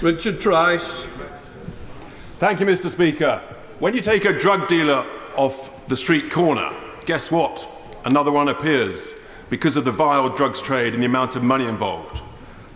Richard Tice. Thank you, Mr. Speaker. When you take a drug dealer off the street corner, guess what? Another one appears because of the vile drugs trade and the amount of money involved.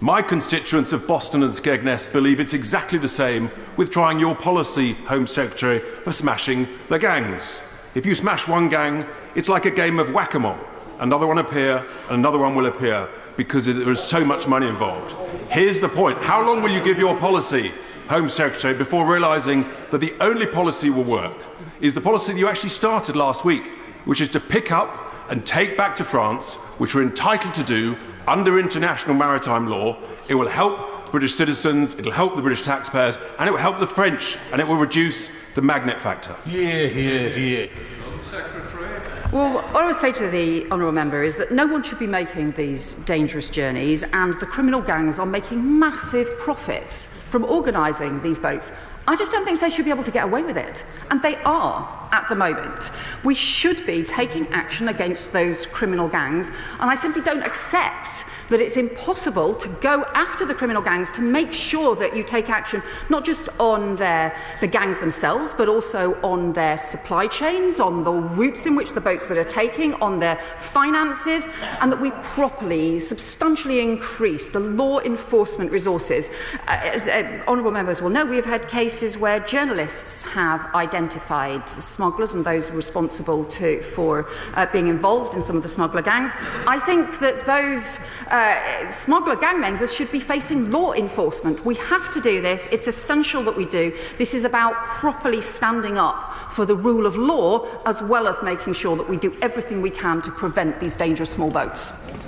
My constituents of Boston and Skegness believe it's exactly the same with trying your policy, Home Secretary, of smashing the gangs. If you smash one gang, it's like a game of whac-a-mole. Another one appear, and another one will appear because there is so much money involved. Here's the point. How long will you give your policy, Home Secretary, before realising that the only policy will work is the policy that you actually started last week, which is to pick up and take back to France, which we're entitled to do under international maritime law? It will help British citizens, it will help the British taxpayers, and it will help the French, and it will reduce the magnet factor. Hear, hear, hear. Well, what I would say to the honourable member is that no one should be making these dangerous journeys, and the criminal gangs are making massive profits from organising these boats. I just don't think they should be able to get away with it, and they are at the moment. We should be taking action against those criminal gangs, and I simply don't accept that it's impossible to go after the criminal gangs to make sure that you take action not just on the gangs themselves, but also on their supply chains, on the routes in which the boats that are taking, on their finances, and that we properly, substantially increase the law enforcement resources. As honourable members will know, we have had cases where journalists have identified the smugglers and those responsible for being involved in some of the smuggler gangs. I think that those smuggler gang members should be facing law enforcement. We have to do this. It's essential that we do. This is about properly standing up for the rule of law, as well as making sure that we do everything we can to prevent these dangerous small boats.